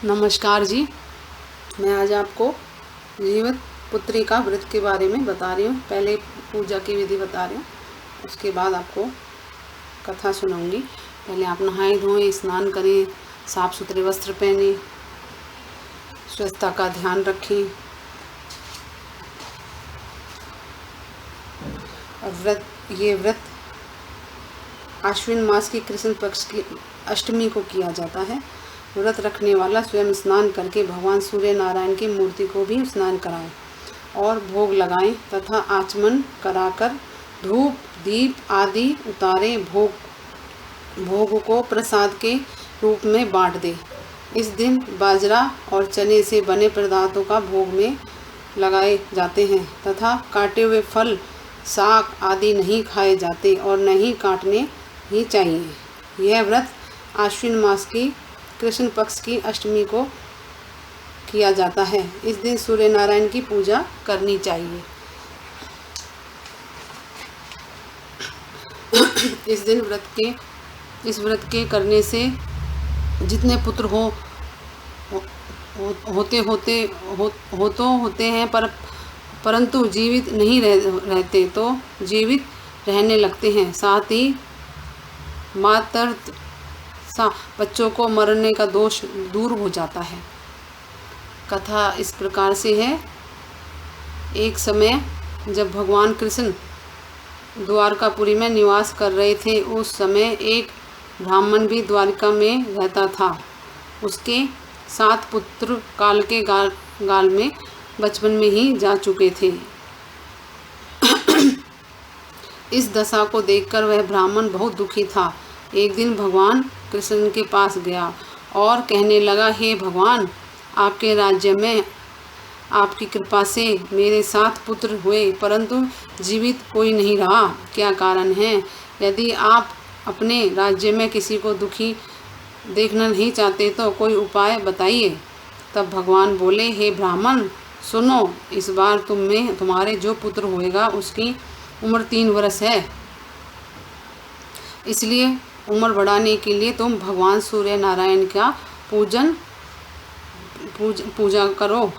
नमस्कार जी। मैं आज आपको जीवित पुत्री का व्रत के बारे में बता रही हूँ। पहले पूजा की विधि बता रही हूँ, उसके बाद आपको कथा सुनाऊंगी। पहले आप नहाएं धोएं, स्नान करें, साफ सुथरे वस्त्र पहनें, स्वच्छता का ध्यान रखें और ये व्रत आश्विन मास की कृष्ण पक्ष की अष्टमी को किया जाता है। व्रत रखने वाला स्वयं स्नान करके भगवान सूर्य नारायण की मूर्ति को भी स्नान कराएं और भोग लगाएं तथा आचमन कराकर धूप दीप आदि उतारें। भोग को प्रसाद के रूप में बांट दें। इस दिन बाजरा और चने से बने पदार्थों का भोग में लगाए जाते हैं तथा काटे हुए फल साग आदि नहीं खाए जाते और नहीं काटने ही चाहिए। यह व्रत आश्विन मास की कृष्ण पक्ष की अष्टमी को किया जाता है। इस दिन सूर्य नारायण की पूजा करनी चाहिए। इस दिन इस व्रत के करने से जितने पुत्र होते हैं परंतु जीवित नहीं रहते तो जीवित रहने लगते हैं। साथ ही बच्चों को मरने का दोष दूर हो जाता है। कथा इस प्रकार से है। एक समय जब भगवान कृष्ण द्वारकापुरी में निवास कर रहे थे, उस समय एक ब्राह्मण भी द्वारका में रहता था। उसके 7 पुत्र काल के गाल में बचपन में ही जा चुके थे। इस दशा को देखकर वह ब्राह्मण बहुत दुखी था। एक दिन भगवान कृष्ण के पास गया और कहने लगा, हे भगवान, आपके राज्य में आपकी कृपा से मेरे 7 पुत्र हुए परंतु जीवित कोई नहीं रहा। क्या कारण है? यदि आप अपने राज्य में किसी को दुखी देखना नहीं चाहते तो कोई उपाय बताइए। तब भगवान बोले, हे ब्राह्मण, सुनो, इस बार तुम्हारे जो पुत्र होएगा उसकी उम्र 3 वर्ष है। इसलिए उम्र बढ़ाने के लिए तुम भगवान सूर्य नारायण का पूजा करो।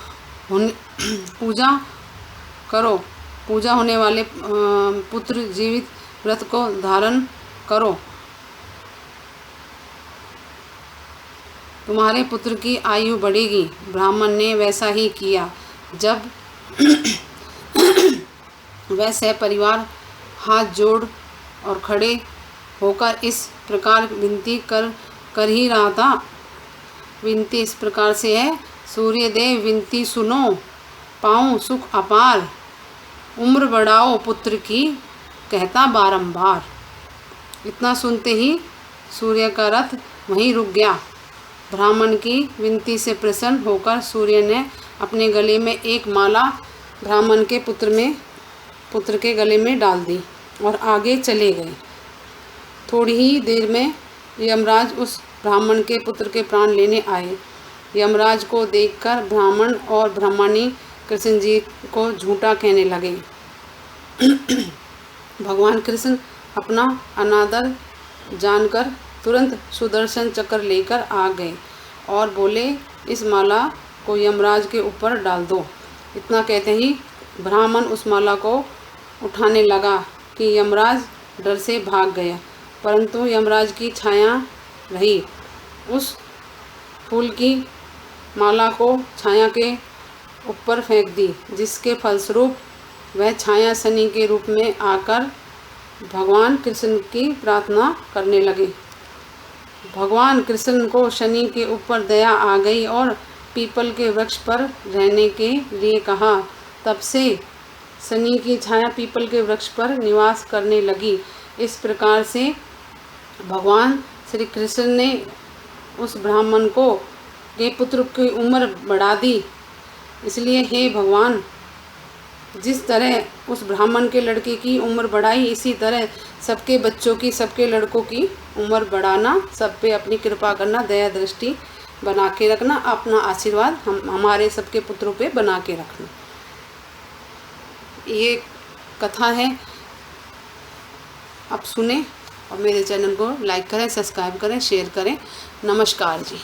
पूजा होने वाले पुत्र जीवित व्रत को धारण करो। तुम्हारे पुत्र की आयु बढ़ेगी। ब्राह्मण ने वैसा ही किया। जब वह सपरिवार हाथ जोड़ और खड़े होकर इस प्रकार विनती कर ही रहा था। विनती इस प्रकार से है, सूर्य देव विनती सुनो, पाऊँ सुख अपार, उम्र बढ़ाओ पुत्र की, कहता बारंबार। इतना सुनते ही सूर्य का रथ वहीं रुक गया। ब्राह्मण की विनती से प्रसन्न होकर सूर्य ने अपने गले में एक माला ब्राह्मण के पुत्र के गले में डाल दी और आगे चले गए। थोड़ी ही देर में यमराज उस ब्राह्मण के पुत्र के प्राण लेने आए। यमराज को देखकर ब्राह्मण और ब्राह्मणी कृष्ण जी को झूठा कहने लगे। भगवान कृष्ण अपना अनादर जानकर तुरंत सुदर्शन चक्र लेकर आ गए और बोले, इस माला को यमराज के ऊपर डाल दो। इतना कहते ही ब्राह्मण उस माला को उठाने लगा कि यमराज डर से भाग गया, परंतु यमराज की छाया रही। उस फूल की माला को छाया के ऊपर फेंक दी, जिसके फलस्वरूप वह छाया शनि के रूप में आकर भगवान कृष्ण की प्रार्थना करने लगे। भगवान कृष्ण को शनि के ऊपर दया आ गई और पीपल के वृक्ष पर रहने के लिए कहा। तब से शनि की छाया पीपल के वृक्ष पर निवास करने लगी। इस प्रकार से भगवान श्री कृष्ण ने उस ब्राह्मण के पुत्र की उम्र बढ़ा दी। इसलिए हे भगवान, जिस तरह उस ब्राह्मण के लड़के की उम्र बढ़ाई, इसी तरह सबके बच्चों की, सबके लड़कों की उम्र बढ़ाना, सब पे अपनी कृपा करना, दया दृष्टि बना के रखना, अपना आशीर्वाद हमारे सबके पुत्रों पे बना के रखना। ये कथा है, आप सुने और मेरे चैनल को लाइक करें, सब्सक्राइब करें, शेयर करें। नमस्कार जी।